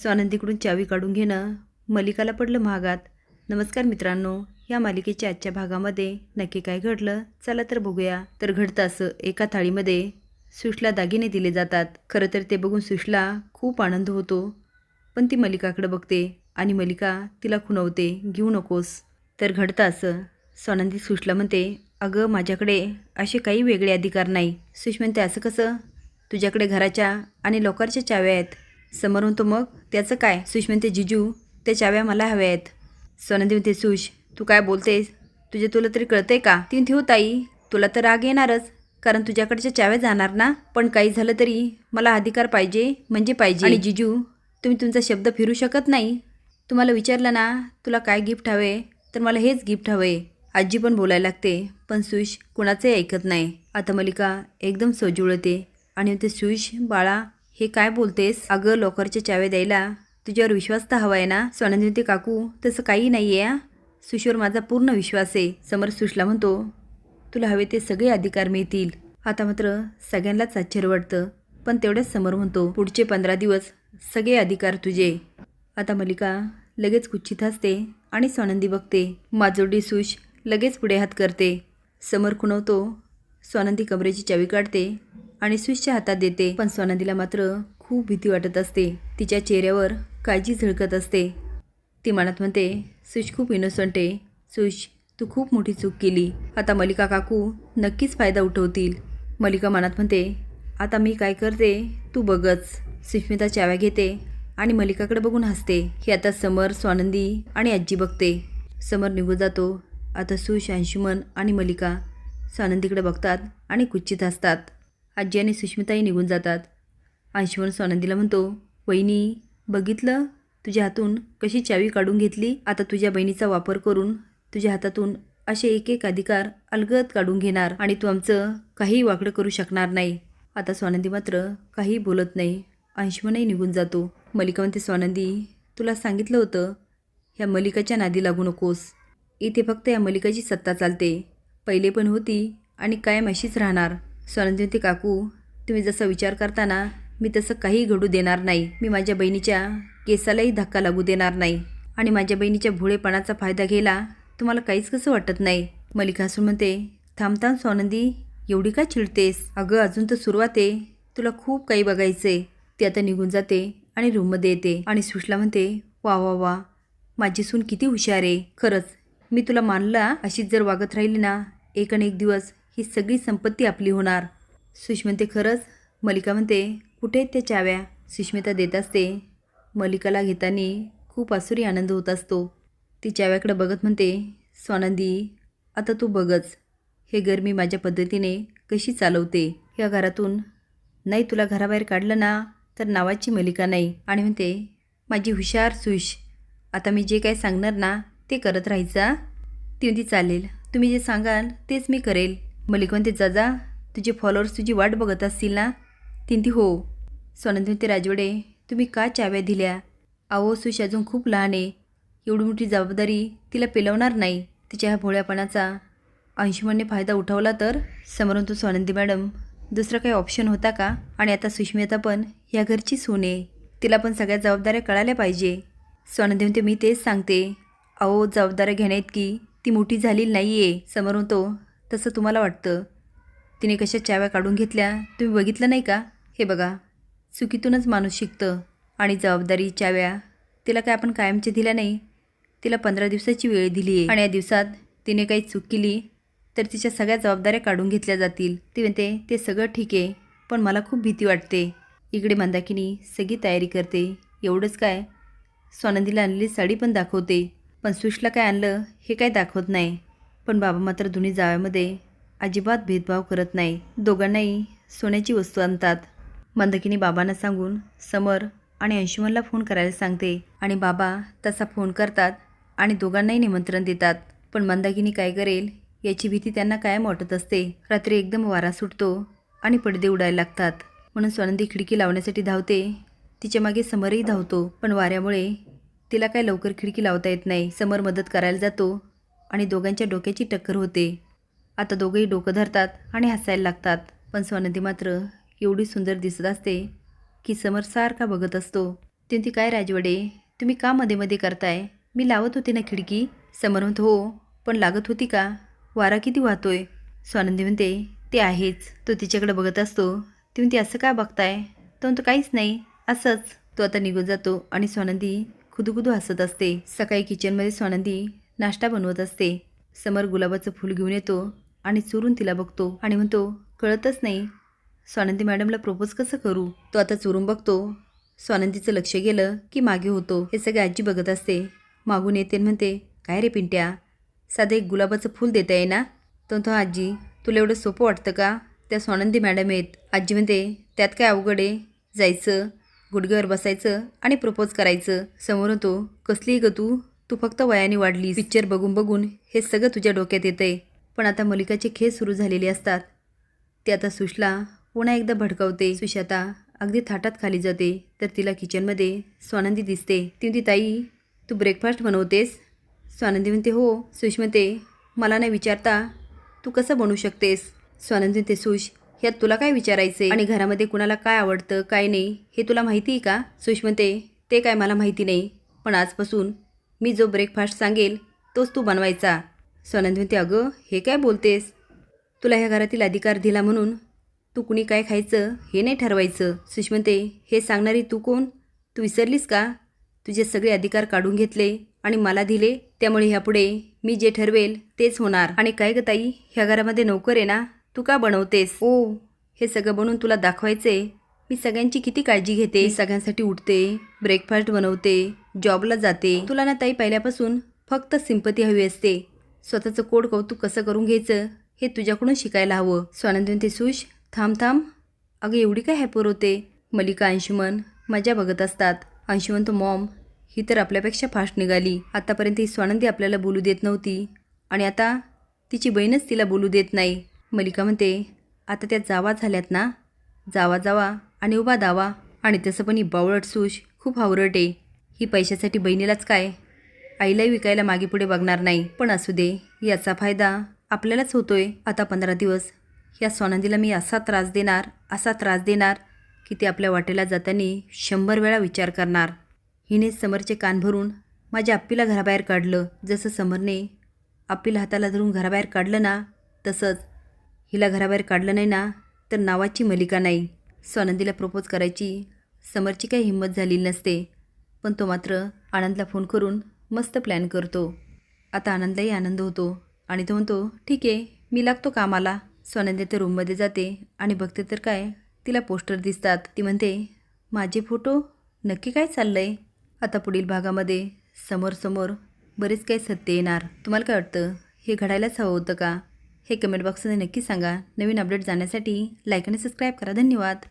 स्वानंदीकडून चावी काढून घेणं मलिकाला पडलं महागात. नमस्कार मित्रांनो, या मालिकेच्या आजच्या भागामध्ये नक्की काय घडलं चला तर बघूया. तर घडतं असं, एका थाळीमध्ये सुशला दागिने दिले जातात. खरं तर ते बघून सुशला खूप आनंद होतो, पण ती मलिकाकडे बघते आणि मलिका तिला खुणवते, घेऊ नकोस. तर घडतं असं, स्वानंदी सुशला म्हणते, अगं माझ्याकडे असे काही वेगळे अधिकार नाही. सुश म्हणते, असं कसं? तुझ्याकडे घराच्या आणि लॉकरच्या चाव्या आहेत. समर म्हणतो, मग त्याचं काय? सुश म्हणते, जिजू त्या चाव्या मला हव्या आहेत. स्वानंदी म्हणते, सुश तू काय बोलतेस? तुला तरी कळतंय का? ती म्हणते, हो ताई, तुला तर राग येणारच, कारण तुझ्याकडच्या चाव्या जाणार ना. पण काही झालं तरी मला अधिकार पाहिजे म्हणजे पाहिजे. आणि जिजू तुम्ही तुमचा शब्द फिरू शकत नाही. तुम्हाला विचारलं ना तुला काय गिफ्ट हवे, तर मला हेच गिफ्ट हवे. आजी पण बोलायला लागते, पण सुश कुणाचंही ऐकत नाही. आता मलिका एकदम सोज्वळते आणि म्हणते, सुश बाळा हे काय बोलतेस? अगं लॉकरच्या चाव्या द्यायला तुझ्यावर विश्वास तर हवा आहे ना. स्वानंदी म्हणते, काकू तसं काही नाही आहे. सुशवर माझा पूर्ण विश्वास आहे. समर सुशला म्हणतो, तुला हवे ते सगळे अधिकार मिळतील. आता मात्र सगळ्यांनाच आश्चर्य वाटतं, पण तेवढ्याच समर म्हणतो, पुढचे 15 दिवस सगळे अधिकार तुझे. आता मलिका लगेच कुच्चित हसते आणि स्वानंदी बघते. माजोडी सुश लगेच पुढे हात करते. समर खुणवतो. स्वानंदी कमरेची चावी काढते आणि सुशच्या हातात देते. पण स्वानंदीला मात्र खूप भीती वाटत असते. तिच्या चेहऱ्यावर काळजी झळकत असते. ती मनात म्हणते, सुश खूप इनोसंट आहे. सुश तू खूप मोठी चूक केली. आता मलिका काकू नक्कीच फायदा उठवतील. मलिका मनात म्हणते, आता मी काय करते तू बघच. सुष्मिता चाव्या घेते आणि मलिकाकडे बघून हसते. हे आता समर, स्वानंदी आणि आजी बघते. समर निघून जातो. आता सुश, अंशुमन आणि मलिका स्वानंदीकडे बघतात आणि कुच्चित हसतात. आजी आणि सुष्मिताही निघून जातात. अंशुमन स्वानंदीला म्हणतो, वहिनी बघितलं तुझ्या हातून कशी चावी काढून घेतली. आता तुझ्या बहिणीचा वापर करून तुझ्या हातातून असे एक एक अधिकार अलगद काढून घेणार आणि तू आमचं काहीही वाकडं करू शकणार नाही. आता स्वानंदी मात्र काही बोलत नाही. अंशुमनही निघून जातो. मलिका म्हणते, स्वानंदी तुला सांगितलं होतं ह्या मलिकाच्या नादी लागू नकोस. इथे फक्त या मलिकाची सत्ता चालते, पहिले पण होती आणि कायम अशीच राहणार. स्वानंदी म्हणते, काकू तुम्ही जसा विचार करता ना मी तसं काही घडू देणार नाही. मी माझ्या बहिणीच्या केसालाही धक्का लागू देणार नाही आणि माझ्या बहिणीच्या भोळेपणाचा फायदा घ्यायला तुम्हाला काहीच कसं वाटत नाही. मलिका हसून म्हणते, थांब स्वानंदी, एवढी का चिडतेस? अगं अजून तर सुरुवात आहे, तुला खूप काही बघायचंय. ती आता निघून जाते आणि रूममध्ये येते आणि सुशला म्हणते, वा वा वा माझी सून किती हुशार आहे. खरंच मी तुला मानला. अशीच जर वागत राहिली ना एक आणि एक दिवस ही सगळी संपत्ती आपली होणार. सुश म्हणते, खरंच? मलिका म्हणते, कुठे आहेत त्या चाव्या? सुष्मिता देत असते. मलिकाला घेताना खूप आसुरी आनंद होत असतो. ती चाव्याकडे बघत म्हणते, स्वानंदी आता तू बघच हे घर मी माझ्या पद्धतीने कशी चालवते. या घरातून नाही तुला घराबाहेर काढलं ना तर नावाची मलिका नाही. आणि म्हणते, माझी हुशार सुश, आता मी जे काय सांगणार ना ते करत राहायचा. ती म्हणते, चालेल तुम्ही जे सांगाल तेच मी करेल. मलिका म्हणते, जा तुझे फॉलोअर्स तुझी वाट बघत असतील ना. ती म्हणते, हो. स्वानंदी म्हणते, राजवडे तुम्ही का चाव्या दिल्या? अहो सुश अजून खूप लहान आहे, एवढी मोठी जबाबदारी तिला पेलवणार नाही. तिच्या ह्या भोळ्यापणाचा अंशुमनने फायदा उठवला तर? समोर म्हणतो, स्वानंदी मॅडम दुसरा काही ऑप्शन होता का? आणि आता सुष्मिता पण ह्या घरची सून आहे, तिला पण सगळ्या जबाबदाऱ्या कळायला पाहिजे. स्वानंदी म्हणते, मी तेच सांगते. अहो जबाबदाऱ्या घेण्याइतकी ती मोठी झालेली नाही आहे. समोर म्हणतो, तसं तुम्हाला वाटतं. तिने कशा चाव्या काढून घेतल्या तुम्ही बघितलं नाही का? हे बघा, चुकीतूनच माणूस शिकतं. आणि जबाबदारी, चाव्या तिला काय आपण कायमच्या दिल्या नाही, तिला 15 दिवसाची वेळ दिली आहे. आणि या दिवसात तिने काही चूक केली तर तिच्या सगळ्या जबाबदाऱ्या काढून घेतल्या जातील. ती म्हणते, ते सगळं ठीक आहे, पण मला खूप भीती वाटते. इकडे मंदाकिनी सगळी तयारी करते. एवढंच काय, स्वानंदीला आणलेली साडी पण दाखवते, पण सुशला काय आणलं हे काय दाखवत नाही. पण बाबा मात्र दोन्ही जाव्यामध्ये अजिबात भेदभाव करत नाही. दोघांनाही सोन्याची वस्तू आणतात. मंदाकिनी बाबांना सांगून समर आणि अंशुमनला फोन करायला सांगते आणि बाबा तसा फोन करतात आणि दोघांनाही निमंत्रण देतात. पण मंदाकिनी काय करेल याची भीती त्यांना कायम वाटत असते. रात्री एकदम वारा सुटतो आणि पडदे उडायला लागतात. म्हणून स्वानंदी खिडकी लावण्यासाठी धावते. तिच्या मागे समरही धावतो, पण वाऱ्यामुळे तिला काय लवकर खिडकी लावता येत नाही. समर मदत करायला जातो आणि दोघांच्या डोक्याची टक्कर होते. आता दोघंही डोकं धरतात आणि हसायला लागतात. पण स्वानंदी मात्र एवढी सुंदर दिसत असते की समर सारखा बघत असतो. ती म्हणते काय राजवडे, तुम्ही का मध्ये मध्ये करताय? मी लावत होते ना खिडकी. समर म्हणतो हो, पण लागत होती का? वारा किती वाहतोय. स्वानंदी म्हणते ते आहेच. तो तिच्याकडे बघत असतो. ती म्हणते असं का बघताय? तो म्हणतो काहीच नाही, असंच. तो आता निघून जातो आणि स्वानंदी खुदुखुदू हसत असते. सकाळी किचनमध्ये स्वानंदी नाश्ता बनवत असते. समर गुलाबाचं फूल घेऊन येतो आणि चोरून तिला बघतो आणि म्हणतो कळतच नाही स्वानंदी मॅडमला प्रपोज कसं करू. तो आता चोरून बघतो. स्वानंदीचं लक्ष गेलं की मागे होतो. हे सगळे आजी बघत असते. मागून येते म्हणते काय रे पिंट्या, साधं एक गुलाबाचं फूल देता आहे ना? तो आजी तुला एवढं सोपं वाटतं का? त्या स्वानंदी मॅडम आहेत. आजी म्हणते त्यात काय अवघड आहे, जायचं गुडघ्यावर बसायचं आणि प्रपोज करायचं. समोर होतो कसली ग तू फक्त वयाने वाढलीस. पिक्चर बघून बघून हे सगळं तुझ्या डोक्यात येतंय. पण आता मलिकाचे खेळ सुरू झालेले असतात. ते आता सुशला पुन्हा एकदा भडकावते. सुश आता अगदी थाटात खाली जाते तर तिला किचनमध्ये स्वानंदी दिसते. ती म्हणते ताई तू ब्रेकफास्ट बनवतेस? स्वानंदी म्हणते हो. सुश म्हणते मला नाही विचारता तू कसं बनवू शकतेस? स्वानंदी म्हणते सुश ह्यात तुला काय विचारायचे? आणि घरामध्ये कुणाला काय आवडतं काय नाही हे तुला माहिती आहे का? सुश म्हणते ते काय मला माहिती नाही, पण आजपासून मी जो ब्रेकफास्ट सांगेल तोच तू बनवायचा. स्वानंदी म्हणते अगं हे काय बोलतेस? तुला ह्या घरातील अधिकार दिला म्हणून तू कुणी काय खायचं हे नाही ठरवायचं. सुश म्हणते हे सांगणारी तू कोण? तू विसरलीस का? तुझे सगळे अधिकार काढून घेतले आणि मला दिले, त्यामुळे ह्यापुढे मी जे ठरवेल तेच होणार. आणि काय ग ताई, ह्या घरामध्ये नोकर आहे ना, तू का बनवतेस? ओ हे सगळं बनवून तुला दाखवायचे मी सगळ्यांची किती काळजी घेते. सगळ्यांसाठी उठते, ब्रेकफास्ट बनवते, जॉबला जाते. तुला ना ताई पहिल्यापासून फक्त सिंपती हवी असते. स्वतःचं कोड कौतुक कसं करून घ्यायचं हे तुझ्याकडून शिकायला हवं. स्वानंदी म्हणते सुश थांब अगं एवढी काय हॅपर होते? मलिका अंशुमन मजा बघत असतात. अंशुमन तो मॉम ही तर आपल्यापेक्षा फास्ट निघाली. आतापर्यंत ही स्वानंदी आपल्याला बोलू देत नव्हती आणि आता तिची बहीणच तिला बोलू देत नाही. मलिका म्हणते आता त्या जावा झाल्यात ना, जावा आणि उभा दावा. आणि तसं पण ही बावळट सुश खूप हावरट आहे. ही पैशासाठी बहिणीलाच काय आईलाही विकायला मागे पुढे बघणार नाही. पण असू दे, याचा फायदा आपल्यालाच होतोय. आता 15 दिवस या स्वानंदीला मी असा त्रास देणार की ती आपल्या वाटेला जाताना 100 वेळा विचार करणार. हिने समरचे कान भरून माझ्या आप्पीला घराबाहेर काढलं. जसं समरने आप्पीला हाताला धरून घराबाहेर काढलं ना, तसंच हिला घराबाहेर काढलं नाही ना तर नावाची मलिका नाही. स्वानंदीला प्रपोज करायची समरची काही हिंमत झालेली नसते, पण तो मात्र आनंदला फोन करून मस्त प्लॅन करतो. आता आनंदलाही आनंद होतो आणि तो म्हणतो ठीक आहे मी लागतो कामाला. स्वानंदी त्या रूममध्ये जाते आणि बघते तर काय तिला पोस्टर दिसतात. ती म्हणते माझे फोटो, नक्की काय चाललंय? आता पुढील भागामध्ये समोर बरेच काही सत्य येणार. तुम्हाला काय वाटतं, हे घडायलाच हवं होतं का? हे कमेंट बॉक्समध्ये नक्की सांगा. नवीन अपडेट जाण्यासाठी लाईक आणि सबस्क्राईब करा. धन्यवाद.